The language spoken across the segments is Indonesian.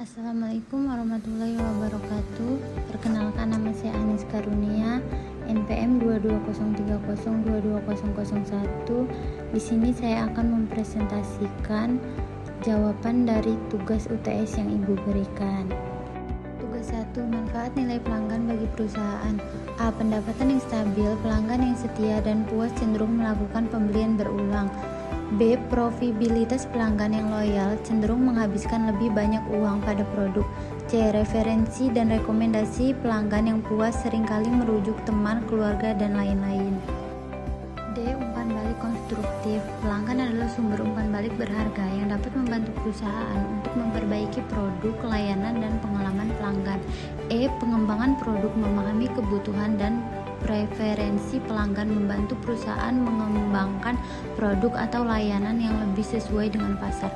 Assalamualaikum warahmatullahi wabarakatuh. Perkenalkan, nama saya Anis Karunia, NPM 2203022001. Di sini saya akan mempresentasikan jawaban dari tugas UTS yang Ibu berikan. Tugas 1, manfaat nilai pelanggan bagi perusahaan. A. Pendapatan yang stabil, pelanggan yang setia dan puas cenderung melakukan pembelian berulang. B. Profitabilitas pelanggan yang loyal cenderung menghabiskan lebih banyak uang pada produk. C. Referensi dan rekomendasi pelanggan yang puas seringkali merujuk teman, keluarga, dan lain-lain. D. Umpan balik konstruktif. Pelanggan adalah sumber umpan balik berharga yang dapat membantu perusahaan untuk memperbaiki produk, layanan, dan pengalaman pelanggan. E. Pengembangan produk, memahami kebutuhan dan preferensi pelanggan membantu perusahaan mengembangkan produk atau layanan yang lebih sesuai dengan pasar.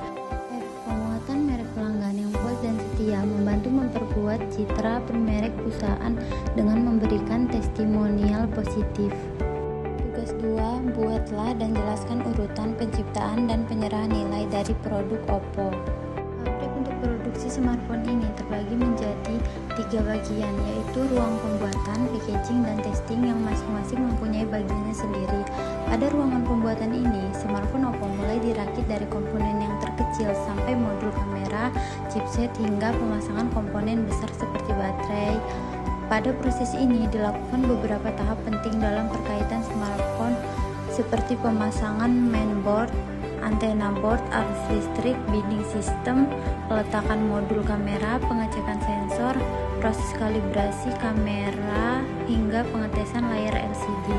F. Penguatan merek pelanggan yang puas dan setia membantu memperkuat citra merek perusahaan dengan memberikan testimonial positif. Tugas 2, buatlah dan jelaskan urutan penciptaan dan penyerahan nilai dari produk Oppo. Pabrik untuk produksi smartphone ini terbagi menjadi 3 bagian, yaitu ruang pembuatan, packaging, dan testing yang masing-masing mempunyai bagiannya sendiri. Pada ruangan pembuatan ini, smartphone Oppo mulai dirakit dari komponen yang terkecil sampai modul kamera, chipset, hingga pemasangan komponen besar seperti baterai. Pada proses ini dilakukan beberapa tahap penting dalam perkaitan smartphone seperti pemasangan mainboard, antena board, arus listrik, binding sistem, peletakan modul kamera, pengecekan sensor, proses kalibrasi kamera, hingga pengetesan layar LCD.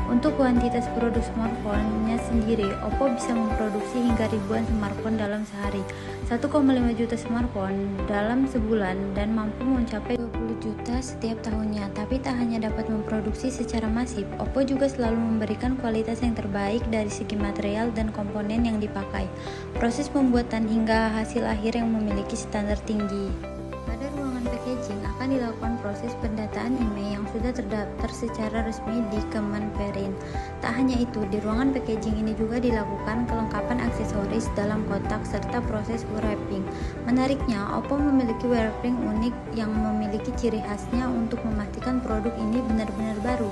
Untuk kuantitas produk smartphone-nya sendiri, Oppo bisa memproduksi hingga ribuan smartphone dalam sehari, 1,5 juta smartphone dalam sebulan, dan mampu mencapai 20 juta setiap tahunnya. Tapi tak hanya dapat memproduksi secara masif, Oppo juga selalu memberikan kualitas yang terbaik dari segi material dan komponen yang dipakai, proses pembuatan hingga hasil akhir yang memiliki standar tinggi. Pada ruangan packaging akan dilakukan proses pendataan IMEI yang sudah terdaftar secara resmi di Kemenperin. Tak hanya itu, di ruangan packaging ini juga dilakukan kelengkapan aksesoris dalam kotak serta proses wrapping. Menariknya, Oppo memiliki wrapping unik yang memiliki ciri khasnya untuk memastikan produk ini benar-benar baru,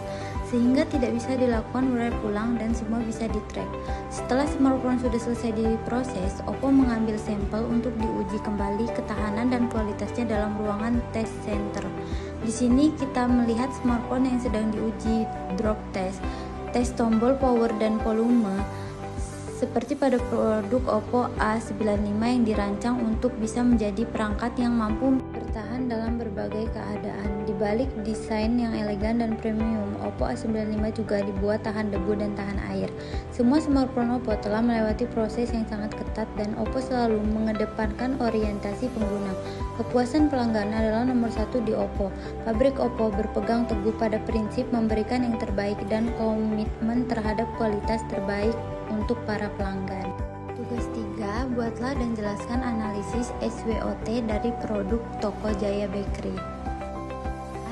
sehingga tidak bisa dilakukan wrap ulang dan semua bisa di-track. Setelah smartphone sudah selesai diproses, Oppo mengambil sampel untuk diuji kembali ketahanan dan kualitasnya dalam ruangan test center. Di sini kita melihat smartphone yang sedang diuji drop test, tes tombol power dan volume, seperti pada produk Oppo A95 yang dirancang untuk bisa menjadi perangkat yang mampu bertahan dalam berbagai keadaan. Di balik desain yang elegan dan premium, Oppo A95 juga dibuat tahan debu dan tahan air. Semua smartphone Oppo telah melewati proses yang sangat ketat dan Oppo selalu mengedepankan orientasi pengguna. Kepuasan pelanggan adalah nomor 1 di Oppo. Pabrik Oppo berpegang teguh pada prinsip memberikan yang terbaik dan komitmen terhadap kualitas terbaik untuk para pelanggan. Tugas 3, buatlah dan jelaskan analisis SWOT dari produk Toko Jaya Bakery.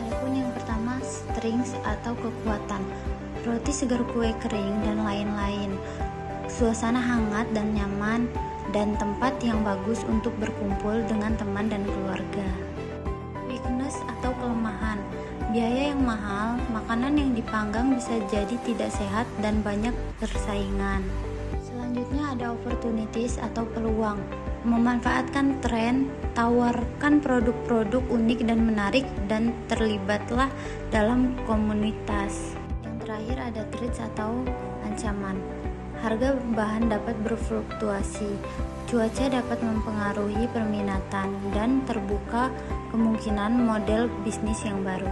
Adapun yang pertama, strength atau kekuatan, roti segar, kue kering, dan lain-lain. Suasana hangat dan nyaman, dan tempat yang bagus untuk berkumpul dengan teman dan keluarga. Weakness atau kelemahan, biaya yang mahal, makanan yang dipanggang bisa jadi tidak sehat dan banyak persaingan. Selanjutnya ada opportunities atau peluang, memanfaatkan tren, tawarkan produk-produk unik dan menarik, dan terlibatlah dalam komunitas. Yang terakhir ada threats atau ancaman, harga bahan dapat berfluktuasi, cuaca dapat mempengaruhi permintaan, dan terbuka kemungkinan model bisnis yang baru.